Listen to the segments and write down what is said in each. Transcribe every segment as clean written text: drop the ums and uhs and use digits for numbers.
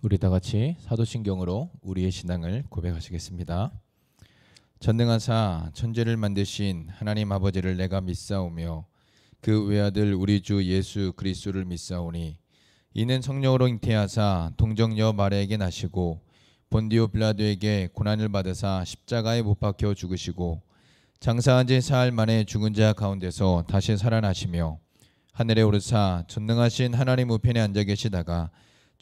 우리 다 같이 사도신경으로 우리의 신앙을 고백하시겠습니다. 전능하사 천지를 만드신 하나님 아버지를 내가 믿사오며 그 외아들 우리 주 예수 그리스도를 믿사오니 이는 성령으로 잉태하사 동정녀 마리아에게 나시고 본디오 빌라도에게 고난을 받으사 십자가에 못 박혀 죽으시고 장사한 지 사흘 만에 죽은 자 가운데서 다시 살아나시며 하늘에 오르사 전능하신 하나님 우편에 앉아 계시다가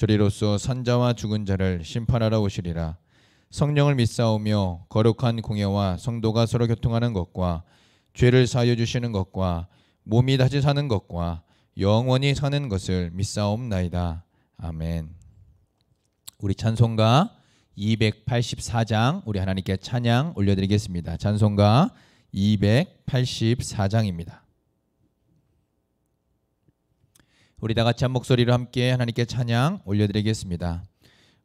저리로서 산자와 죽은 자를 심판하러 오시리라. 성령을 믿사오며 거룩한 공예와 성도가 서로 교통하는 것과 죄를 사하여 주시는 것과 몸이 다시 사는 것과 영원히 사는 것을 믿사옵나이다. 아멘. 우리 찬송가 284장 우리 하나님께 찬양 올려드리겠습니다. 찬송가 284장입니다. 우리 다 같이 한 목소리로 함께 하나님께 찬양 올려드리겠습니다.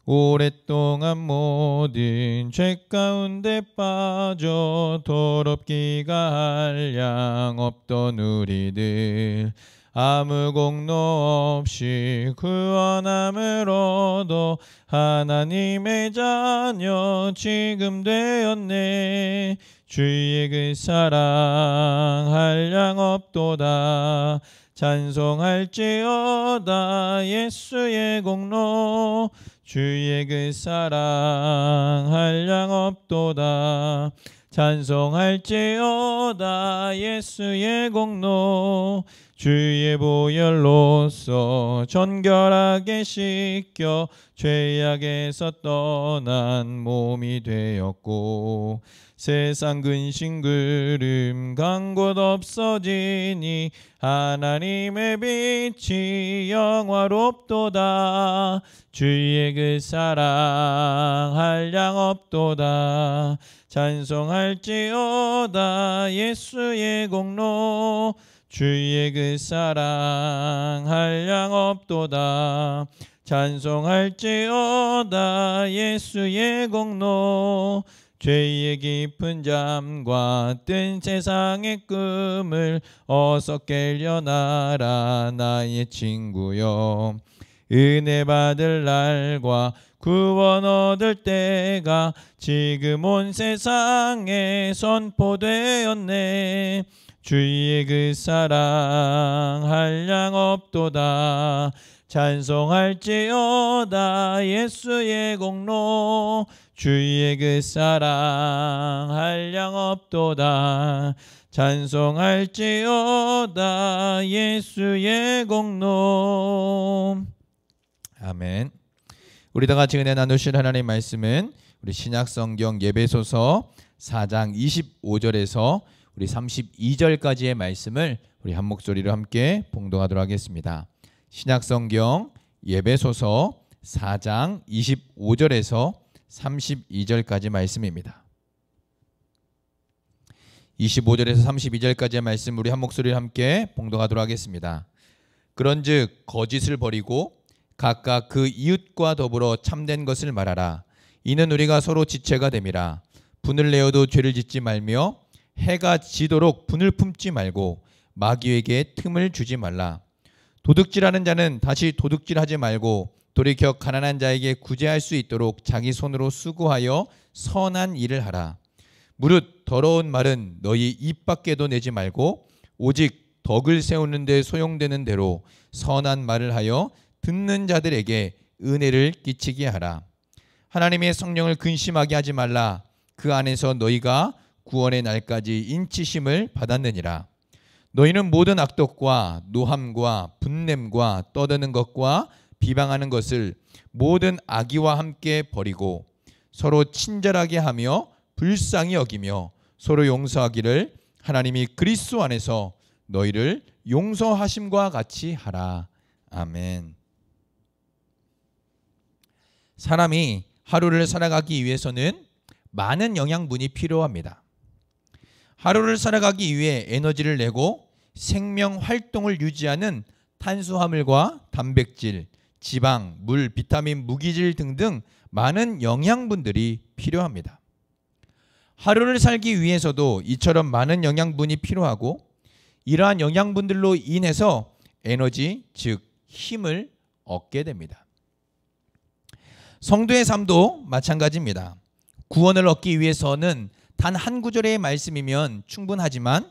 오랫동안 모든 죄 가운데 빠져 더럽기가 한량 없던 우리들 아무 공로 없이 구원함을 얻어 하나님의 자녀 지금 되었네. 주의 그 사랑 한량 없도다. 찬송할지어다 예수의 공로 주의 그 사랑 한량 없도다. 찬송할지어다 예수의 공로 주의 보혈로서 정결하게 씻겨 죄악에서 떠난 몸이 되었고 세상 근심 그름 간 곳 없어지니 하나님의 빛이 영화롭도다. 주의 그 사랑 한량 없도다. 찬송할지어다 예수의 공로 주의 그 사랑 한량 없도다. 찬송할지어다 예수의 공로 죄의 깊은 잠과 뜬 세상의 꿈을 어서 깨려나라 나의 친구여. 은혜 받을 날과 구원 얻을 때가 지금 온 세상에 선포되었네. 주의 그 사랑 한량 없도다. 찬송할지어다 예수의 공로 주의 그 사랑 한량 없도다. 찬송할지어다 예수의 공로. 아멘. 우리 다 같이 은혜 나누실 하나님의 말씀은 우리 신약성경 예배소서 4장 25절에서 우리 32절까지의 말씀을 우리 한 목소리로 함께 봉독하도록 하겠습니다. 신약성경 예배소서 4장 25절에서 32절까지 말씀입니다. 25절에서 32절까지의 말씀 우리 한 목소리로 함께 봉독하도록 하겠습니다. 그런즉 거짓을 버리고 각각 그 이웃과 더불어 참된 것을 말하라. 이는 우리가 서로 지체가 됨이라. 분을 내어도 죄를 짓지 말며 해가 지도록 분을 품지 말고 마귀에게 틈을 주지 말라. 도둑질하는 자는 다시 도둑질하지 말고 돌이켜 가난한 자에게 구제할 수 있도록 자기 손으로 수고하여 선한 일을 하라. 무릇 더러운 말은 너희 입 밖에도 내지 말고 오직 덕을 세우는 데 소용되는 대로 선한 말을 하여 듣는 자들에게 은혜를 끼치게 하라. 하나님의 성령을 근심하게 하지 말라. 그 안에서 너희가 구원의 날까지 인치심을 받았느니라. 너희는 모든 악독과 노함과 분냄과 떠드는 것과 비방하는 것을 모든 악의와 함께 버리고 서로 친절하게 하며 불쌍히 여기며 서로 용서하기를 하나님이 그리스도 안에서 너희를 용서하심과 같이 하라. 아멘. 사람이 하루를 살아가기 위해서는 많은 영양분이 필요합니다. 하루를 살아가기 위해 에너지를 내고 생명 활동을 유지하는 탄수화물과 단백질, 지방, 물, 비타민, 무기질 등등 많은 영양분들이 필요합니다. 하루를 살기 위해서도 이처럼 많은 영양분이 필요하고 이러한 영양분들로 인해서 에너지, 즉 힘을 얻게 됩니다. 성도의 삶도 마찬가지입니다. 구원을 얻기 위해서는 단 한 구절의 말씀이면 충분하지만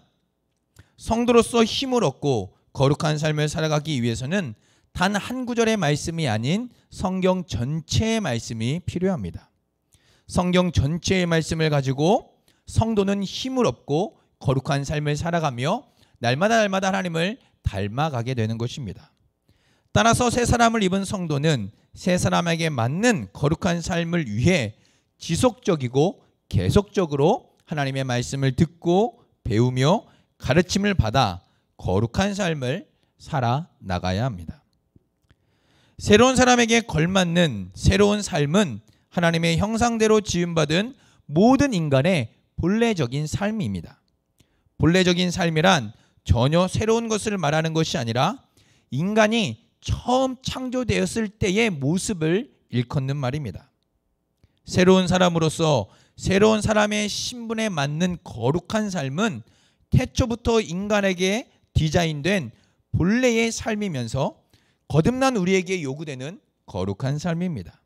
성도로서 힘을 얻고 거룩한 삶을 살아가기 위해서는 단 한 구절의 말씀이 아닌 성경 전체의 말씀이 필요합니다. 성경 전체의 말씀을 가지고 성도는 힘을 얻고 거룩한 삶을 살아가며 날마다 하나님을 닮아가게 되는 것입니다. 따라서 새 사람을 입은 성도는 새 사람에게 맞는 거룩한 삶을 위해 지속적이고 계속적으로 하나님의 말씀을 듣고 배우며 가르침을 받아 거룩한 삶을 살아나가야 합니다. 새로운 사람에게 걸맞는 새로운 삶은 하나님의 형상대로 지음받은 모든 인간의 본래적인 삶입니다. 본래적인 삶이란 전혀 새로운 것을 말하는 것이 아니라 인간이 처음 창조되었을 때의 모습을 일컫는 말입니다. 새로운 사람으로서 새로운 사람의 신분에 맞는 거룩한 삶은 태초부터 인간에게 디자인된 본래의 삶이면서 거듭난 우리에게 요구되는 거룩한 삶입니다.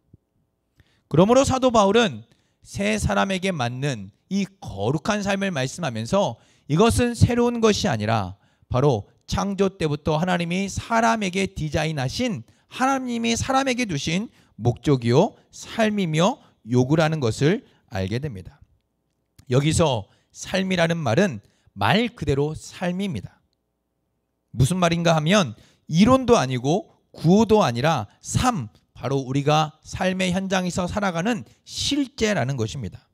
그러므로 사도 바울은 새 사람에게 맞는 이 거룩한 삶을 말씀하면서 이것은 새로운 것이 아니라 바로 창조 때부터 하나님이 사람에게 디자인하신, 하나님이 사람에게 두신 목적이요 삶이며 요구라는 것을 알게 됩니다. 여기서 삶이라는 말은 말 그대로 삶입니다. 무슨 말인가 하면 이론도 아니고 구호도 아니라 삶, 바로 우리가 삶의 현장에서 살아가는 실제라는 것입니다.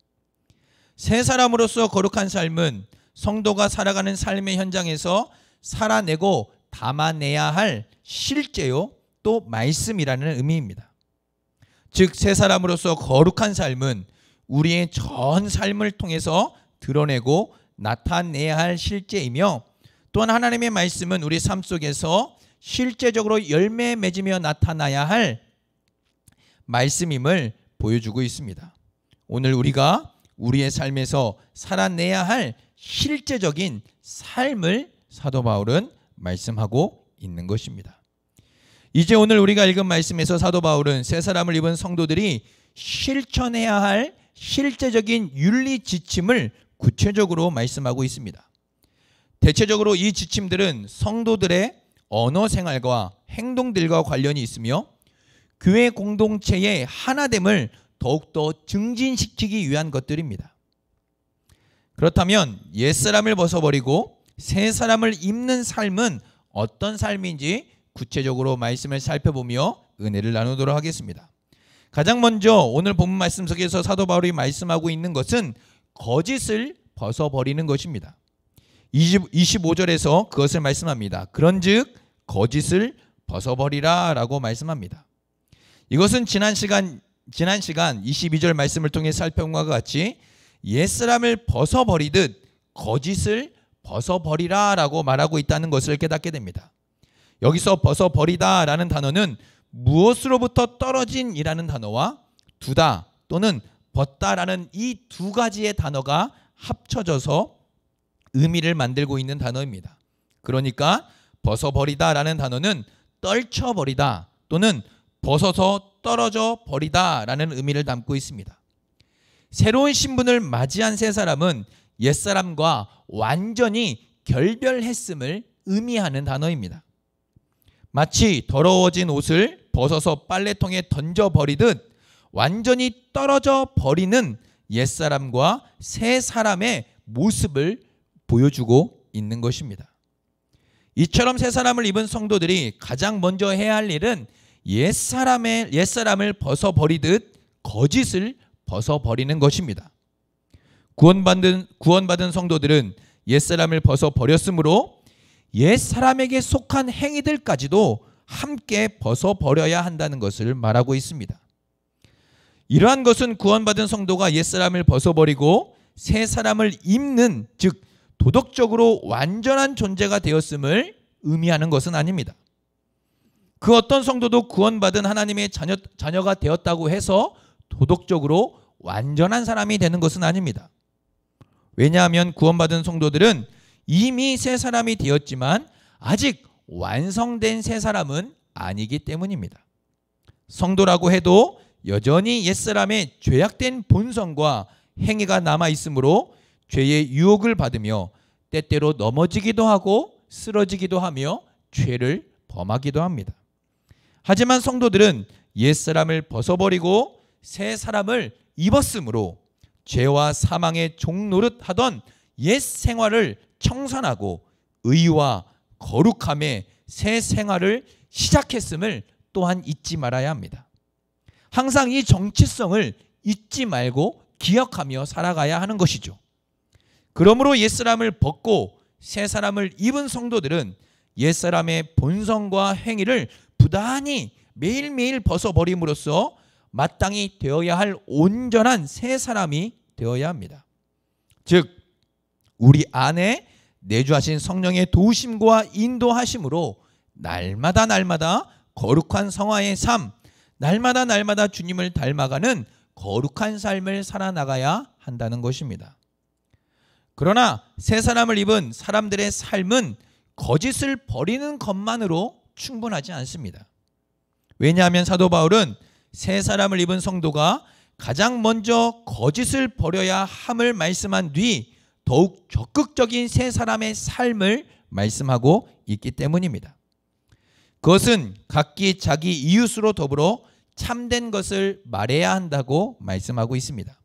새 사람으로서 거룩한 삶은 성도가 살아가는 삶의 현장에서 살아내고 담아내야 할 실제요 또 말씀이라는 의미입니다. 즉 새 사람으로서 거룩한 삶은 우리의 전 삶을 통해서 드러내고 나타내야 할 실제이며, 또한 하나님의 말씀은 우리 삶 속에서 실제적으로 열매 맺으며 나타나야 할 말씀임을 보여주고 있습니다. 오늘 우리가 우리의 삶에서 살아내야 할 실제적인 삶을 사도 바울은 말씀하고 있는 것입니다. 이제 오늘 우리가 읽은 말씀에서 사도 바울은 새 사람을 입은 성도들이 실천해야 할 실제적인 윤리 지침을 구체적으로 말씀하고 있습니다. 대체적으로 이 지침들은 성도들의 언어 생활과 행동들과 관련이 있으며 교회 공동체의 하나됨을 더욱더 증진시키기 위한 것들입니다. 그렇다면 옛사람을 벗어버리고 새 사람을 입는 삶은 어떤 삶인지 구체적으로 말씀을 살펴보며 은혜를 나누도록 하겠습니다. 가장 먼저 오늘 본문 말씀 속에서 사도 바울이 말씀하고 있는 것은 거짓을 벗어버리는 것입니다. 25절에서 그것을 말씀합니다. 그런즉 거짓을 벗어버리라 라고 말씀합니다. 이것은 지난 시간 22절 말씀을 통해 살펴본 것과 같이 옛사람을 벗어버리듯 거짓을 벗어버리라 라고 말하고 있다는 것을 깨닫게 됩니다. 여기서 벗어버리다 라는 단어는 무엇으로부터 떨어진 이라는 단어와 두다 또는 벗다 라는 이 두 가지의 단어가 합쳐져서 의미를 만들고 있는 단어입니다. 그러니까 벗어버리다 라는 단어는 떨쳐버리다 또는 벗어서 떨어져 버리다 라는 의미를 담고 있습니다. 새로운 신분을 맞이한 새 사람은 옛사람과 완전히 결별했음을 의미하는 단어입니다. 마치 더러워진 옷을 벗어서 빨래통에 던져버리듯 완전히 떨어져 버리는 옛사람과 새 사람의 모습을 보여주고 있는 것입니다. 이처럼 새 사람을 입은 성도들이 가장 먼저 해야 할 일은 옛사람을 벗어버리듯 거짓을 벗어버리는 것입니다. 구원받은 성도들은 옛사람을 벗어버렸으므로 옛사람에게 속한 행위들까지도 함께 벗어버려야 한다는 것을 말하고 있습니다. 이러한 것은 구원받은 성도가 옛사람을 벗어버리고 새 사람을 입는, 즉 도덕적으로 완전한 존재가 되었음을 의미하는 것은 아닙니다. 그 어떤 성도도 구원받은 하나님의 자녀가 되었다고 해서 도덕적으로 완전한 사람이 되는 것은 아닙니다. 왜냐하면 구원받은 성도들은 이미 새 사람이 되었지만 아직 완성된 새 사람은 아니기 때문입니다. 성도라고 해도 여전히 옛사람의 죄악된 본성과 행위가 남아 있으므로 죄의 유혹을 받으며 때때로 넘어지기도 하고 쓰러지기도 하며 죄를 범하기도 합니다. 하지만 성도들은 옛사람을 벗어버리고 새 사람을 입었으므로 죄와 사망의 종노릇하던 옛 생활을 청산하고 의와 거룩함의 새 생활을 시작했음을 또한 잊지 말아야 합니다. 항상 이 정체성을 잊지 말고 기억하며 살아가야 하는 것이죠. 그러므로 옛사람을 벗고 새 사람을 입은 성도들은 옛사람의 본성과 행위를 부단히 매일매일 벗어버림으로써 마땅히 되어야 할 온전한 새 사람이 되어야 합니다. 즉 우리 안에 내주하신 성령의 도우심과 인도하심으로 날마다 거룩한 성화의 삶, 날마다 주님을 닮아가는 거룩한 삶을 살아나가야 한다는 것입니다. 그러나 새 사람을 입은 사람들의 삶은 거짓을 버리는 것만으로 충분하지 않습니다. 왜냐하면 사도 바울은 새 사람을 입은 성도가 가장 먼저 거짓을 버려야 함을 말씀한 뒤 더욱 적극적인 새 사람의 삶을 말씀하고 있기 때문입니다. 그것은 각기 자기 이웃으로 더불어 참된 것을 말해야 한다고 말씀하고 있습니다.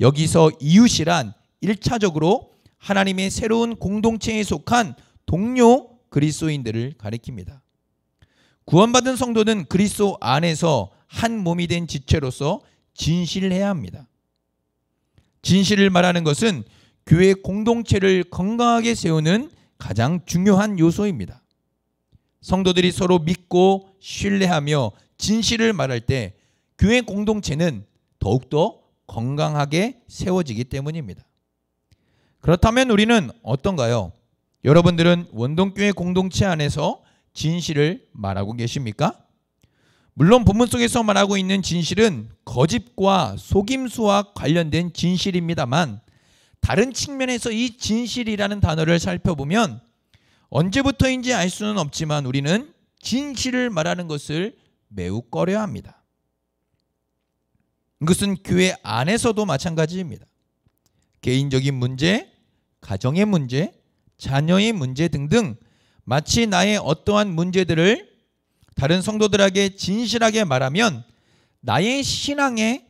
여기서 이웃이란 1차적으로 하나님의 새로운 공동체에 속한 동료 그리스도인들을 가리킵니다. 구원받은 성도는 그리스도 안에서 한 몸이 된 지체로서 진실해야 합니다. 진실을 말하는 것은 교회 공동체를 건강하게 세우는 가장 중요한 요소입니다. 성도들이 서로 믿고 신뢰하며 진실을 말할 때 교회 공동체는 더욱더 건강하게 세워지기 때문입니다. 그렇다면 우리는 어떤가요? 여러분들은 원동교회 공동체 안에서 진실을 말하고 계십니까? 물론 본문 속에서 말하고 있는 진실은 거짓과 속임수와 관련된 진실입니다만 다른 측면에서 이 진실이라는 단어를 살펴보면 언제부터인지 알 수는 없지만 우리는 진실을 말하는 것을 매우 꺼려합니다. 이것은 교회 안에서도 마찬가지입니다. 개인적인 문제, 가정의 문제, 자녀의 문제 등등 마치 나의 어떠한 문제들을 다른 성도들에게 진실하게 말하면 나의 신앙에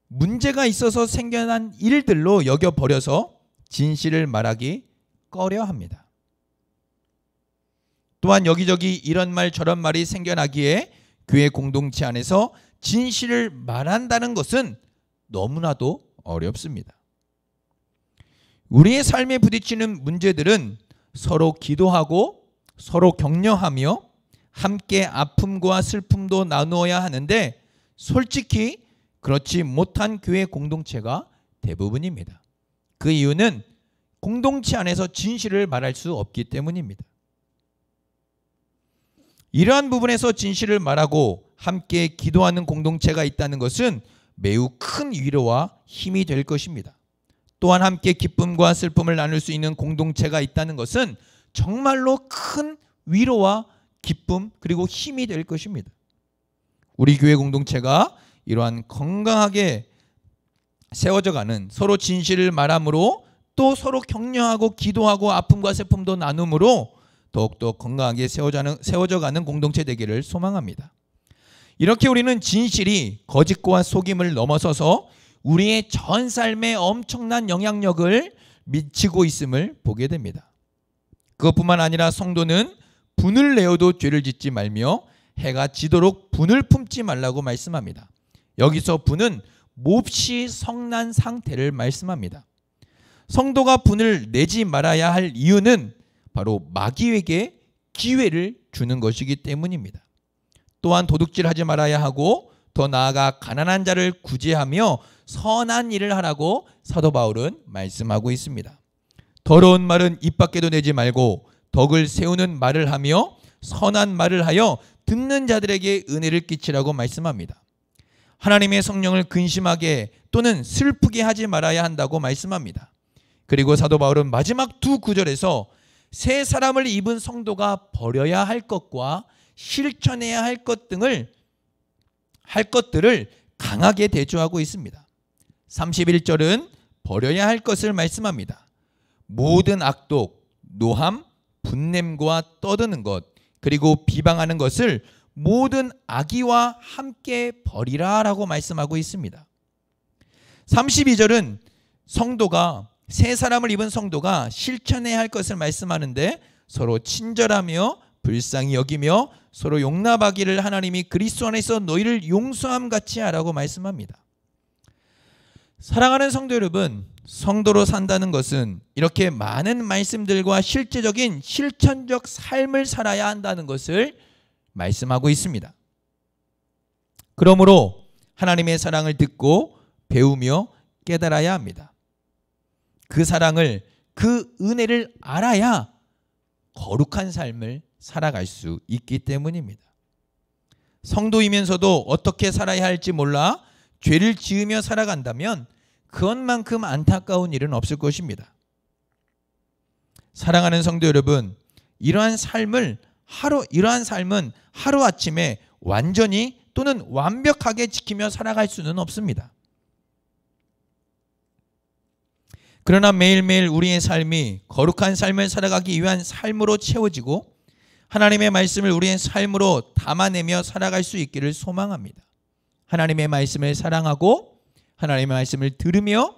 문제가 있어서 생겨난 일들로 여겨버려서 진실을 말하기 꺼려합니다. 또한 여기저기 이런 말 저런 말이 생겨나기에 교회 공동체 안에서 진실을 말한다는 것은 너무나도 어렵습니다. 우리의 삶에 부딪히는 문제들은 서로 기도하고 서로 격려하며 함께 아픔과 슬픔도 나누어야 하는데 솔직히 그렇지 못한 교회 공동체가 대부분입니다. 그 이유는 공동체 안에서 진실을 말할 수 없기 때문입니다. 이러한 부분에서 진실을 말하고 함께 기도하는 공동체가 있다는 것은 매우 큰 위로와 힘이 될 것입니다. 또한 함께 기쁨과 슬픔을 나눌 수 있는 공동체가 있다는 것은 정말로 큰 위로와 기쁨 그리고 힘이 될 것입니다. 우리 교회 공동체가 이러한 건강하게 세워져가는 서로 진실을 말함으로 또 서로 격려하고 기도하고 아픔과 슬픔도 나눔으로 더욱더 건강하게 세워져가는 공동체 되기를 소망합니다. 이렇게 우리는 진실이 거짓과 속임을 넘어서서 우리의 전 삶에 엄청난 영향력을 미치고 있음을 보게 됩니다. 그것뿐만 아니라 성도는 분을 내어도 죄를 짓지 말며 해가 지도록 분을 품지 말라고 말씀합니다. 여기서 분은 몹시 성난 상태를 말씀합니다. 성도가 분을 내지 말아야 할 이유는 바로 마귀에게 기회를 주는 것이기 때문입니다. 또한 도둑질하지 말아야 하고 더 나아가 가난한 자를 구제하며 선한 일을 하라고 사도 바울은 말씀하고 있습니다. 더러운 말은 입 밖에도 내지 말고 덕을 세우는 말을 하며 선한 말을 하여 듣는 자들에게 은혜를 끼치라고 말씀합니다. 하나님의 성령을 근심하게 또는 슬프게 하지 말아야 한다고 말씀합니다. 그리고 사도 바울은 마지막 두 구절에서 새 사람을 입은 성도가 버려야 할 것과 실천해야 할 것 등을 할 것들을 강하게 대조하고 있습니다. 31절은 버려야 할 것을 말씀합니다. 모든 악독, 노함, 분냄과 떠드는 것, 그리고 비방하는 것을 모든 악의와 함께 버리라 라고 말씀하고 있습니다. 32절은 새 사람을 입은 성도가 실천해야 할 것을 말씀하는데, 서로 친절하며 불쌍히 여기며 서로 용납하기를 하나님이 그리스도 안에서 너희를 용서함 같이 하라고 말씀합니다. 사랑하는 성도 여러분, 성도로 산다는 것은 이렇게 많은 말씀들과 실제적인 실천적 삶을 살아야 한다는 것을 말씀하고 있습니다. 그러므로 하나님의 사랑을 듣고 배우며 깨달아야 합니다. 그 사랑을, 그 은혜를 알아야 거룩한 삶을 살아갈 수 있기 때문입니다. 성도이면서도 어떻게 살아야 할지 몰라 죄를 지으며 살아간다면 그것만큼 안타까운 일은 없을 것입니다. 사랑하는 성도 여러분, 이러한 삶은 하루아침에 완전히 또는 완벽하게 지키며 살아갈 수는 없습니다. 그러나 매일매일 우리의 삶이 거룩한 삶을 살아가기 위한 삶으로 채워지고 하나님의 말씀을 우리의 삶으로 담아내며 살아갈 수 있기를 소망합니다. 하나님의 말씀을 사랑하고 하나님의 말씀을 들으며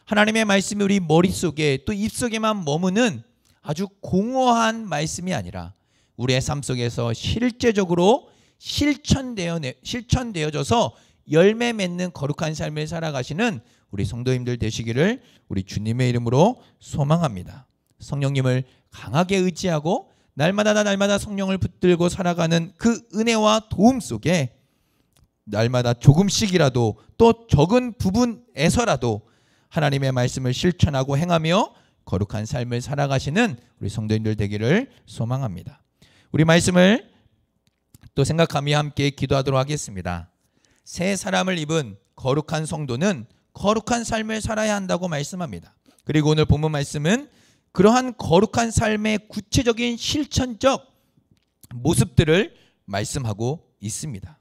하나님의 말씀이 우리 머릿속에 또 입속에만 머무는 아주 공허한 말씀이 아니라 우리의 삶 속에서 실제적으로 실천되어져서 열매 맺는 거룩한 삶을 살아가시는 우리 성도님들 되시기를 우리 주님의 이름으로 소망합니다. 성령님을 강하게 의지하고 날마다 성령을 붙들고 살아가는 그 은혜와 도움 속에 날마다 조금씩이라도 또 적은 부분에서라도 하나님의 말씀을 실천하고 행하며 거룩한 삶을 살아가시는 우리 성도님들 되기를 소망합니다. 우리 말씀을 또 생각하며 함께 기도하도록 하겠습니다. 새 사람을 입은 거룩한 성도는 거룩한 삶을 살아야 한다고 말씀합니다. 그리고 오늘 본문 말씀은 그러한 거룩한 삶의 구체적인 실천적 모습들을 말씀하고 있습니다.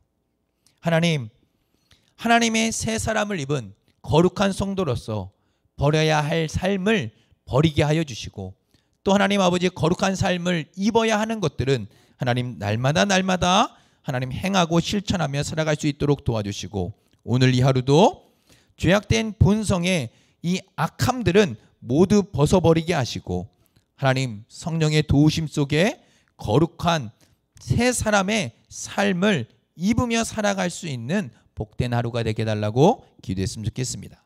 하나님의 새 사람을 입은 거룩한 성도로서 버려야 할 삶을 버리게 하여 주시고, 또 하나님 아버지 거룩한 삶을 입어야 하는 것들은 하나님 날마다 하나님 행하고 실천하며 살아갈 수 있도록 도와주시고, 오늘 이 하루도 죄악된 본성의 이 악함들은 모두 벗어버리게 하시고 하나님 성령의 도우심 속에 거룩한 새 사람의 삶을 입으며 살아갈 수 있는 복된 하루가 되게 해달라고 기도했으면 좋겠습니다.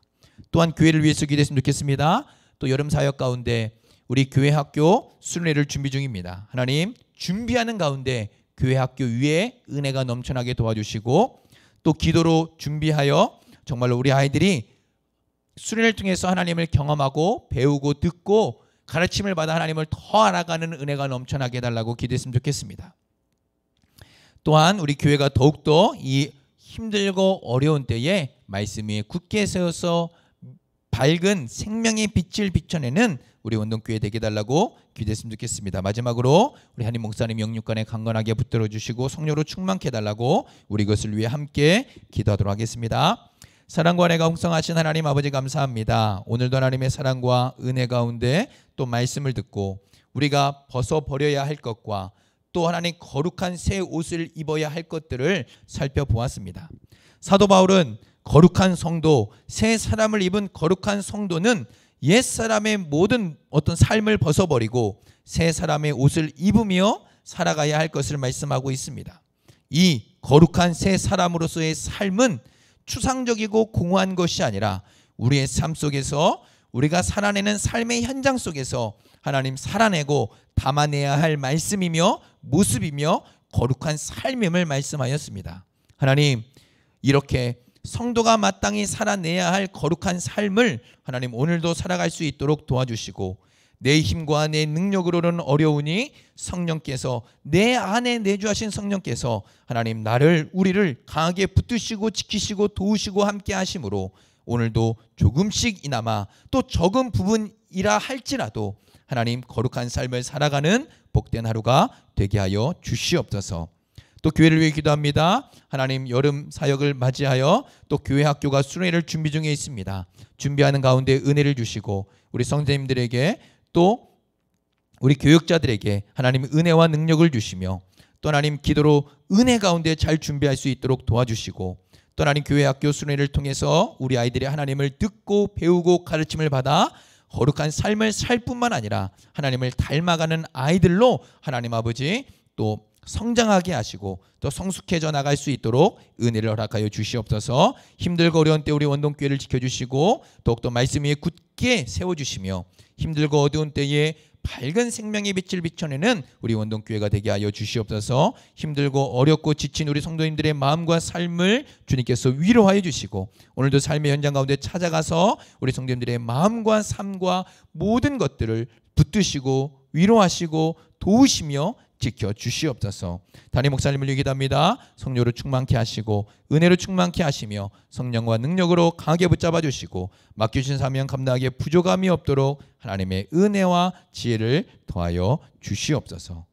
또한 교회를 위해서 기도했으면 좋겠습니다. 또 여름 사역 가운데 우리 교회 학교 수련회를 준비 중입니다. 하나님 준비하는 가운데 교회 학교 위에 은혜가 넘쳐나게 도와주시고, 또 기도로 준비하여 정말로 우리 아이들이 수련을 통해서 하나님을 경험하고 배우고 듣고 가르침을 받아 하나님을 더 알아가는 은혜가 넘쳐나게 해달라고 기도했으면 좋겠습니다. 또한 우리 교회가 더욱더 이 힘들고 어려운 때에 말씀 위에 굳게 세워서 밝은 생명의 빛을 비춰내는 우리 원동교회 되게 해달라고 기도했으면 좋겠습니다. 마지막으로 우리 한임 목사님 영육간에 강건하게 붙들어 주시고 성령으로 충만케 해달라고 우리 것을 위해 함께 기도하도록 하겠습니다. 사랑과 은혜가 풍성하신 하나님 아버지 감사합니다. 오늘도 하나님의 사랑과 은혜 가운데 또 말씀을 듣고 우리가 벗어버려야 할 것과 또 하나님 거룩한 새 옷을 입어야 할 것들을 살펴보았습니다. 사도 바울은 거룩한 성도, 새 사람을 입은 거룩한 성도는 옛사람의 모든 어떤 삶을 벗어버리고 새 사람의 옷을 입으며 살아가야 할 것을 말씀하고 있습니다. 이 거룩한 새 사람으로서의 삶은 추상적이고 공허한 것이 아니라 우리의 삶 속에서 우리가 살아내는 삶의 현장 속에서 하나님 살아내고 담아내야 할 말씀이며 모습이며 거룩한 삶임을 말씀하였습니다. 하나님 이렇게 성도가 마땅히 살아내야 할 거룩한 삶을 하나님 오늘도 살아갈 수 있도록 도와주시고, 내 힘과 내 능력으로는 어려우니 성령께서 내 안에 내주하신 성령께서 하나님 우리를 강하게 붙드시고 지키시고 도우시고 함께 하심으로 오늘도 조금씩이나마 또 적은 부분이라 할지라도 하나님 거룩한 삶을 살아가는 복된 하루가 되게 하여 주시옵소서. 또 교회를 위해 기도합니다. 하나님, 여름 사역을 맞이하여 또 교회 학교가 수련회를 준비 중에 있습니다. 준비하는 가운데 은혜를 주시고 우리 성도님들에게 또 우리 교육자들에게 하나님 은혜와 능력을 주시며 또 하나님 기도로 은혜 가운데 잘 준비할 수 있도록 도와주시고 또 하나님 교회 학교 수련회를 통해서 우리 아이들이 하나님을 듣고 배우고 가르침을 받아 거룩한 삶을 살 뿐만 아니라 하나님을 닮아가는 아이들로 하나님 아버지 또 성장하게 하시고 또 성숙해져 나갈 수 있도록 은혜를 허락하여 주시옵소서. 힘들고 어려운 때 우리 원동교회를 지켜주시고 더욱더 말씀 위에 굳게 세워주시며 힘들고 어두운 때에 밝은 생명의 빛을 비춰내는 우리 원동교회가 되게 하여 주시옵소서. 힘들고 어렵고 지친 우리 성도님들의 마음과 삶을 주님께서 위로하여 주시고 오늘도 삶의 현장 가운데 찾아가서 우리 성도님들의 마음과 삶과 모든 것들을 붙드시고 위로하시고 도우시며 지켜주시옵소서. 담임 목사님을 위해 기도합니다. 성령으로 충만케 하시고 은혜로 충만케 하시며 성령과 능력으로 강하게 붙잡아 주시고 맡겨주신 사명 감당하기에 부족함이 없도록 하나님의 은혜와 지혜를 더하여 주시옵소서.